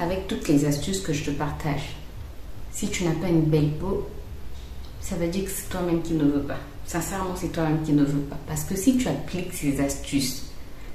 Avec toutes les astuces que je te partage, si tu n'as pas une belle peau, ça veut dire que c'est toi-même qui ne veux pas. Sincèrement, c'est toi-même qui ne veux pas. Parce que si tu appliques ces astuces,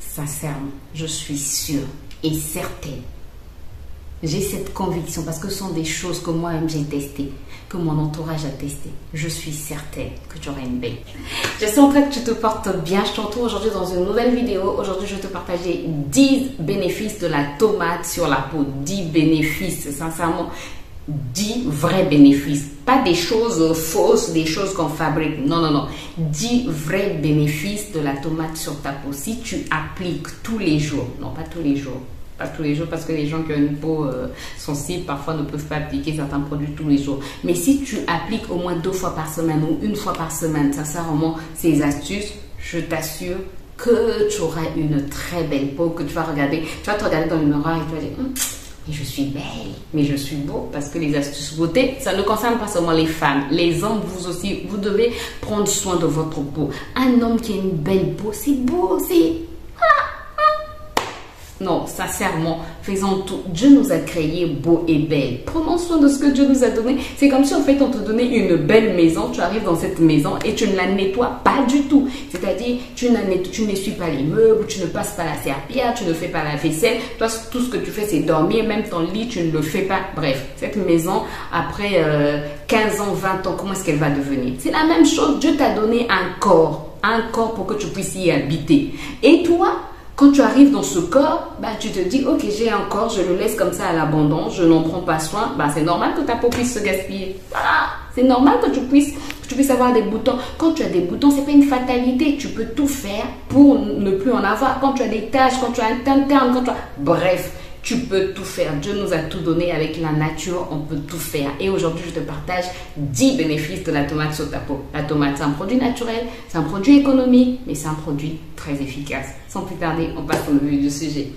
sincèrement, je suis sûre et certaine, j'ai cette conviction parce que ce sont des choses que moi-même j'ai testées, que mon entourage a testé. Je suis certaine que tu auras une belle. J'espère que tu te portes bien. Je te retrouve aujourd'hui dans une nouvelle vidéo. Aujourd'hui, je vais te partager 10 bénéfices de la tomate sur la peau. 10 bénéfices, sincèrement, 10 vrais bénéfices. Pas des choses fausses, des choses qu'on fabrique. Non, non, non. 10 vrais bénéfices de la tomate sur ta peau. Si tu appliques tous les jours, non pas tous les jours, pas tous les jours parce que les gens qui ont une peau sensible parfois ne peuvent pas appliquer certains produits tous les jours. Mais si tu appliques au moins 2 fois par semaine ou 1 fois par semaine, sincèrement, ces astuces, je t'assure que tu auras une très belle peau, que tu vas regarder, tu vas te regarder dans le miroir et tu vas dire mais je suis belle, mais je suis beau, parce que les astuces beauté, ça ne concerne pas seulement les femmes, les hommes, vous aussi, vous devez prendre soin de votre peau. Un homme qui a une belle peau, c'est beau, c'est... Non, sincèrement, faisons tout. Dieu nous a créés beaux et belles. Prenons soin de ce que Dieu nous a donné. C'est comme si en fait on te donnait une belle maison. Tu arrives dans cette maison et tu ne la nettoies pas du tout. C'est-à-dire, tu n'essuies pas les meubles, tu ne passes pas la serpillière, tu ne fais pas la vaisselle. Toi, tout ce que tu fais, c'est dormir. Même ton lit, tu ne le fais pas. Bref, cette maison, après 15 ans, 20 ans, comment est-ce qu'elle va devenir? C'est la même chose. Dieu t'a donné un corps pour que tu puisses y habiter. Et toi, quand tu arrives dans ce corps, tu te dis, ok, j'ai un corps, je le laisse comme ça à l'abandon, je n'en prends pas soin. C'est normal que ta peau puisse se gaspiller. Voilà. C'est normal que tu puisses avoir des boutons. Quand tu as des boutons, c'est pas une fatalité. Tu peux tout faire pour ne plus en avoir. Quand tu as des taches, quand tu as un teint terne, bref, tu peux tout faire. Dieu nous a tout donné avec la nature, on peut tout faire. Et aujourd'hui, je te partage 10 bénéfices de la tomate sur ta peau. La tomate, c'est un produit naturel, c'est un produit économique, mais c'est un produit très efficace. Sans plus tarder, on passe au vif du sujet.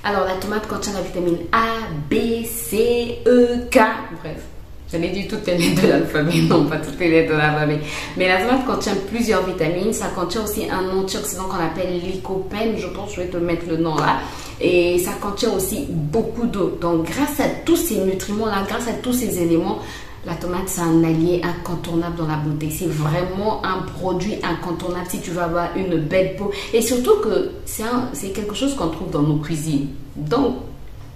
Alors, la tomate contient la vitamine A, B, C, E, K, bref. J'allais dire toutes les lettres de l'alphabet, non pas toutes les lettres de l'alphabet. Mais la tomate contient plusieurs vitamines. Ça contient aussi un antioxydant qu'on appelle lycopène. Je pense que je vais te mettre le nom là. Et ça contient aussi beaucoup d'eau. Donc grâce à tous ces nutriments-là, grâce à tous ces éléments, la tomate, c'est un allié incontournable dans la beauté. C'est vraiment un produit incontournable si tu veux avoir une belle peau. Et surtout que c'est quelque chose qu'on trouve dans nos cuisines. Donc,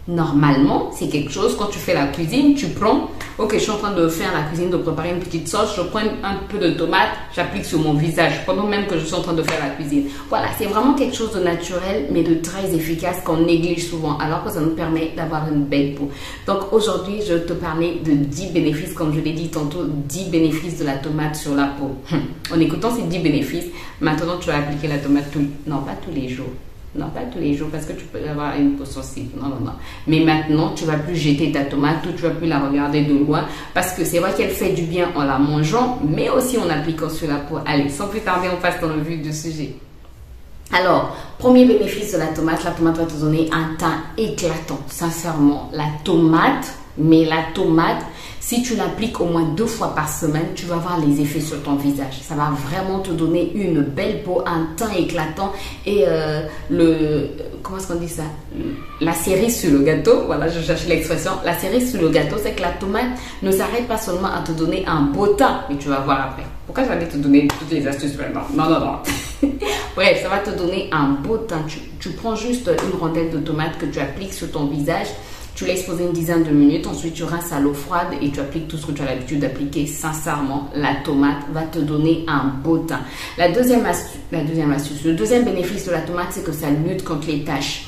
normalement, c'est quelque chose, quand tu fais la cuisine, tu prends, ok, je suis en train de faire la cuisine, de préparer une petite sauce, je prends un peu de tomate, j'applique sur mon visage, pendant même que je suis en train de faire la cuisine. Voilà, c'est vraiment quelque chose de naturel, mais de très efficace qu'on néglige souvent, alors que ça nous permet d'avoir une belle peau. Donc aujourd'hui, je vais te parler de 10 bénéfices, comme je l'ai dit tantôt, 10 bénéfices de la tomate sur la peau. En écoutant ces 10 bénéfices, maintenant tu vas appliquer la tomate non pas tous les jours. Non, pas tous les jours parce que tu peux avoir une peau sensible. Non, non, non. Mais maintenant, tu ne vas plus jeter ta tomate ou tu ne vas plus la regarder de loin parce que c'est vrai qu'elle fait du bien en la mangeant, mais aussi en appliquant sur la peau. Allez, sans plus tarder, on passe dans le vif du sujet. Alors, premier bénéfice de la tomate va te donner un teint éclatant. Sincèrement, la tomate, si tu l'appliques au moins 2 fois par semaine, tu vas voir les effets sur ton visage. Ça va vraiment te donner une belle peau, un teint éclatant et comment est-ce qu'on dit ça? La cerise sur le gâteau, voilà, je cherchais l'expression. La cerise sur le gâteau, c'est que la tomate ne s'arrête pas seulement à te donner un beau teint, mais tu vas voir après. Pourquoi j'allais te donner toutes les astuces maintenant? Non, non, non. Bref, ça va te donner un beau teint. Tu prends juste une rondelle de tomate que tu appliques sur ton visage. Tu laisses poser une dizaine de minutes, ensuite tu rinces à l'eau froide et tu appliques tout ce que tu as l'habitude d'appliquer. Sincèrement, la tomate va te donner un beau teint. Le deuxième bénéfice de la tomate, c'est que ça lutte contre les taches.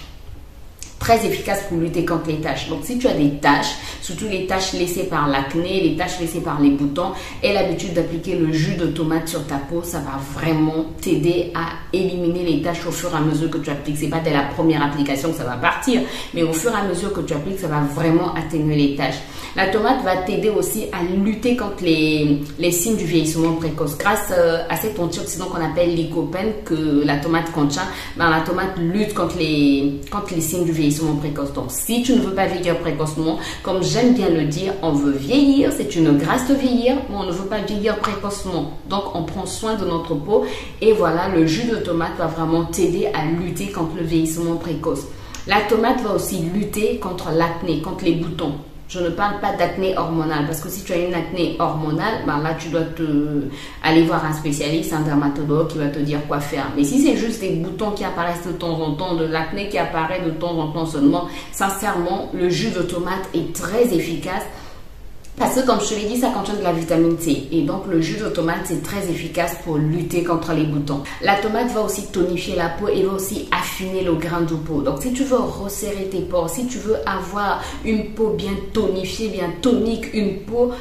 Très efficace pour lutter contre les taches. Donc, si tu as des taches, surtout les taches laissées par l'acné, les taches laissées par les boutons, aie l'habitude d'appliquer le jus de tomate sur ta peau, ça va vraiment t'aider à éliminer les taches au fur et à mesure que tu appliques. C'est pas dès la première application que ça va partir, mais au fur et à mesure que tu appliques, ça va vraiment atténuer les taches. La tomate va t'aider aussi à lutter contre les signes du vieillissement précoce. Grâce à cet antioxydant qu'on appelle lycopène que la tomate contient, la tomate lutte contre les signes du vieillissement précoce. Donc, si tu ne veux pas vieillir précocement, comme j'aime bien le dire, on veut vieillir, c'est une grâce de vieillir, mais on ne veut pas vieillir précocement. Donc, on prend soin de notre peau et voilà, le jus de tomate va vraiment t'aider à lutter contre le vieillissement précoce. La tomate va aussi lutter contre l'acné, contre les boutons. Je ne parle pas d'acné hormonal parce que si tu as une acné hormonale, ben là tu dois aller voir un spécialiste, un dermatologue qui va te dire quoi faire. Mais si c'est juste des boutons qui apparaissent de temps en temps, de l'acné qui apparaît de temps en temps seulement, sincèrement, le jus de tomate est très efficace. Parce que comme je te l'ai dit, ça contient de la vitamine C. Et donc le jus de tomate, c'est très efficace pour lutter contre les boutons. La tomate va aussi tonifier la peau et va aussi affiner le grain de peau. Donc si tu veux resserrer tes pores, si tu veux avoir une peau bien tonifiée, bien tonique, une peau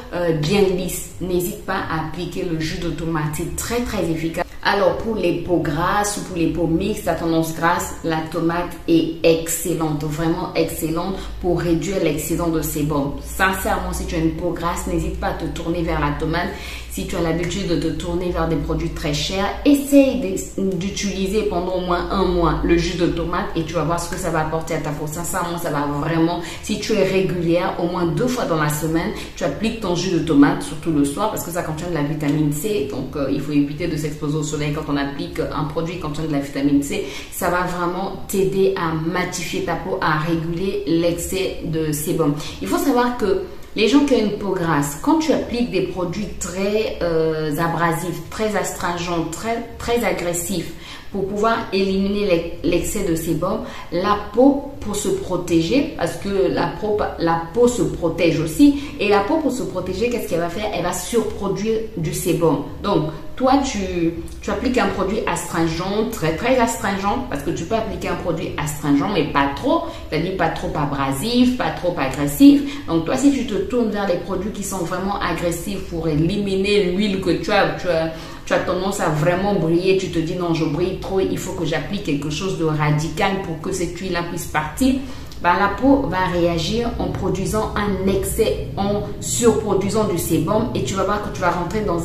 bien lisse, n'hésite pas à appliquer le jus de tomate. C'est très très efficace. Alors pour les peaux grasses ou pour les peaux mixtes à tendance grasse, la tomate est excellente, vraiment excellente pour réduire l'excédent de sébum. Sincèrement, si tu as une peau grasse, n'hésite pas à te tourner vers la tomate. Si tu as l'habitude de te tourner vers des produits très chers, essaye d'utiliser pendant au moins un mois le jus de tomate et tu vas voir ce que ça va apporter à ta peau. Sincèrement, ça va vraiment, si tu es régulière, au moins 2 fois dans la semaine, tu appliques ton jus de tomate, surtout le soir, parce que ça contient de la vitamine C. Donc, il faut éviter de s'exposer au soleil quand on applique un produit qui contient de la vitamine C. Ça va vraiment t'aider à matifier ta peau, à réguler l'excès de sébum. Il faut savoir que les gens qui ont une peau grasse, quand tu appliques des produits très abrasifs, très astringents, très agressifs, pour pouvoir éliminer l'excès de sébum, la peau pour se protéger, parce que la peau se protège aussi, et la peau pour se protéger, qu'est-ce qu'elle va faire? Elle va surproduire du sébum. Donc, toi, tu appliques un produit astringent, très astringent, parce que tu peux appliquer un produit astringent, mais pas trop, c'est-à-dire pas trop abrasif, pas trop agressif. Donc, toi, si tu te tournes vers les produits qui sont vraiment agressifs pour éliminer l'huile que tu as tendance à vraiment briller, tu te dis non, je brille trop, il faut que j'applique quelque chose de radical pour que cette huile-là puisse partir. Ben, la peau va réagir en produisant un excès, en surproduisant du sébum et tu vas voir que tu vas rentrer dans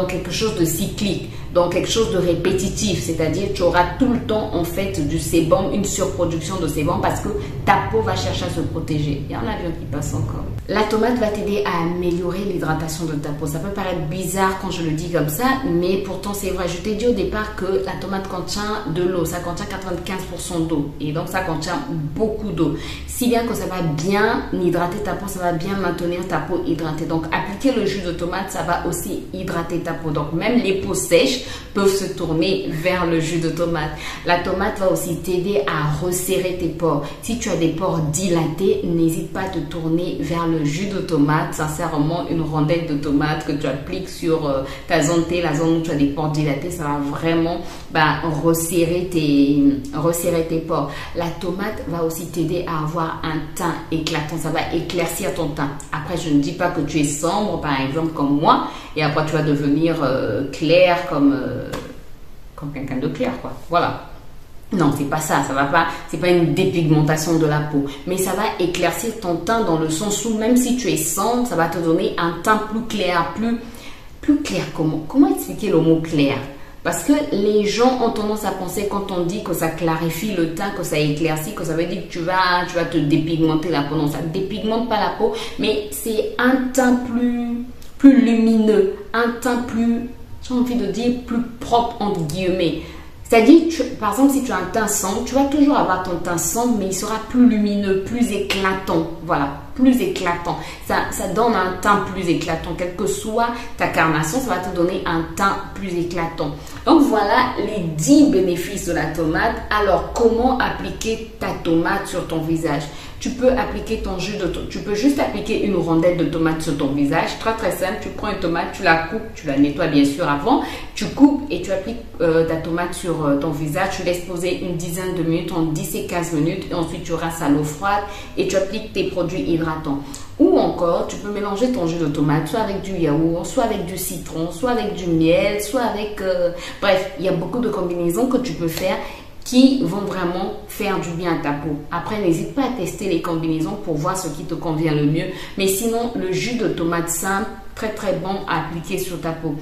quelque chose de cyclique, dans quelque chose de répétitif, c'est-à-dire tu auras tout le temps en fait du sébum, une surproduction de sébum parce que ta peau va chercher à se protéger. Il y a un avion qui passe encore. La tomate va t'aider à améliorer l'hydratation de ta peau. Ça peut paraître bizarre quand je le dis comme ça, mais pourtant c'est vrai. Je t'ai dit au départ que la tomate contient de l'eau, ça contient 95% d'eau et donc ça contient beaucoup d'eau. Si bien que ça va bien hydrater ta peau, ça va bien maintenir ta peau hydratée. Donc appliquer le jus de tomate, ça va aussi hydrater ta peau. Donc même les peaux sèches peuvent se tourner vers le jus de tomate. La tomate va aussi t'aider à resserrer tes pores. Si tu as des pores dilatés, n'hésite pas à te tourner vers le jus de tomate. Sincèrement, une rondelle de tomate que tu appliques sur ta zone T, la zone où tu as des pores dilatés, ça va vraiment resserrer tes pores. La tomate va aussi t'aider à avoir un teint éclatant. Ça va éclaircir ton teint. Après, je ne dis pas que tu es sombre, par exemple, comme moi, et après tu vas devenir clair comme quelqu'un de clair, quoi. Voilà. Non, c'est pas ça, ça va pas, c'est pas une dépigmentation de la peau, mais ça va éclaircir ton teint dans le sens où même si tu es sombre, ça va te donner un teint plus clair, plus clair. Comment expliquer le mot clair? Parce que les gens ont tendance à penser quand on dit que ça clarifie le teint, que ça éclaircit, que ça veut dire que tu vas te dépigmenter la peau. Non, ça ne dépigmente pas la peau, mais c'est un teint plus lumineux, un teint plus, j'ai envie de dire, plus propre entre guillemets. C'est-à-dire, par exemple, si tu as un teint sombre, tu vas toujours avoir ton teint sombre, mais il sera plus lumineux, plus éclatant. Voilà, plus éclatant. Ça donne un teint plus éclatant. Quelle que soit ta carnation, ça va te donner un teint plus éclatant. Donc, voilà les 10 bénéfices de la tomate. Alors, comment appliquer ta tomate sur ton visage? Tu peux appliquer ton jus de tomate. Tu peux juste appliquer une rondelle de tomate sur ton visage. Très simple. Tu prends une tomate, tu la coupes, tu la nettoies bien sûr avant. Tu coupes et tu appliques ta tomate sur ton visage. Tu laisses poser une dizaine de minutes, entre 10 et 15 minutes. Et ensuite, tu rinces à l'eau froide et tu appliques tes produits hydratants. Ou encore, tu peux mélanger ton jus de tomate soit avec du yaourt, soit avec du citron, soit avec du miel, soit avec... bref, il y a beaucoup de combinaisons que tu peux faire qui vont vraiment faire du bien à ta peau. Après, n'hésite pas à tester les combinaisons pour voir ce qui te convient le mieux. Mais sinon, le jus de tomate simple, très bon à appliquer sur ta peau.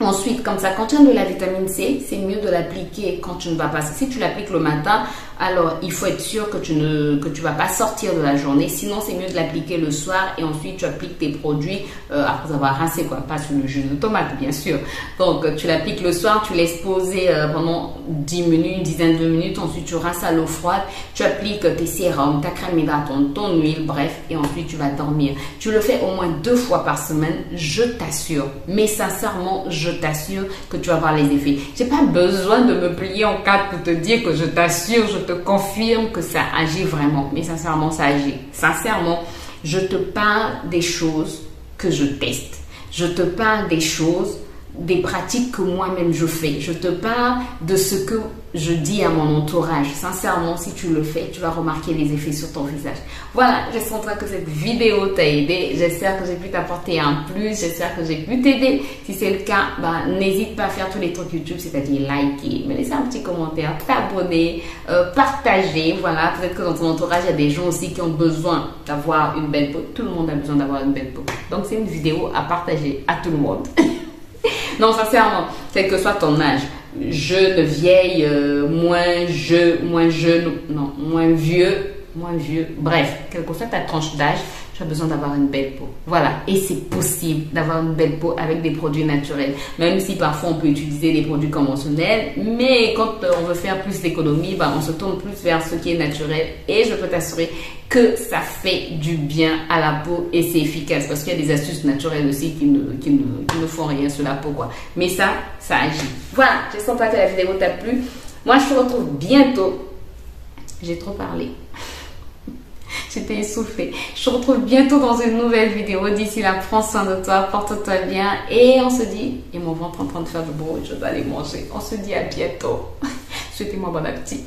Ensuite, comme ça contient de la vitamine C, c'est mieux de l'appliquer quand tu ne vas pas. Si tu l'appliques le matin, alors il faut être sûr que tu vas pas sortir de la journée. Sinon, c'est mieux de l'appliquer le soir et ensuite tu appliques tes produits après avoir rincé, quoi. Pas sur le jus de tomate, bien sûr. Donc, tu l'appliques le soir, tu laisses poser pendant 10 minutes, une dizaine de minutes. Ensuite, tu rinces à l'eau froide, tu appliques tes sérums, ta crème hydratante, ton huile, bref, et ensuite tu vas dormir. Tu le fais au moins 2 fois par semaine, je t'assure. Mais sincèrement, je t'assure que tu vas voir les effets. J'ai pas besoin de me plier en quatre pour te dire que je t'assure, je te confirme que ça agit vraiment. Mais sincèrement, ça agit. Sincèrement, je te parle des choses que je teste. Je te parle des choses, des pratiques que moi-même je fais. Je te parle de ce que je dis à mon entourage. Sincèrement, si tu le fais, tu vas remarquer les effets sur ton visage. Voilà, j'espère que cette vidéo t'a aidé. J'espère que j'ai pu t'apporter un plus. J'espère que j'ai pu t'aider. Si c'est le cas, n'hésite pas à faire tous les trucs YouTube, c'est-à-dire liker, me laisser un petit commentaire, t'abonner, partager. Voilà, peut-être que dans ton entourage, il y a des gens aussi qui ont besoin d'avoir une belle peau. Tout le monde a besoin d'avoir une belle peau. Donc, c'est une vidéo à partager à tout le monde. Non, sincèrement, quel que soit ton âge, jeune, vieille, moins jeune, non, moins vieux, bref, quelle que soit ta tranche d'âge, tu as besoin d'avoir une belle peau. Voilà, et c'est possible d'avoir une belle peau avec des produits naturels, même si parfois on peut utiliser des produits conventionnels, mais quand on veut faire plus d'économie, on se tourne plus vers ce qui est naturel, et je peux t'assurer que ça fait du bien à la peau et c'est efficace parce qu'il y a des astuces naturelles aussi qui ne font rien sur la peau, quoi. Mais ça agit. Voilà, j'espère que la vidéo t'a plu. Moi, je te retrouve bientôt. J'ai trop parlé. J'étais essoufflée. Je te retrouve bientôt dans une nouvelle vidéo. D'ici là, prends soin de toi, porte-toi bien et on se dit, et mon ventre en train de faire du bruit, je dois aller manger. On se dit à bientôt. Souhaitez-moi bon appétit.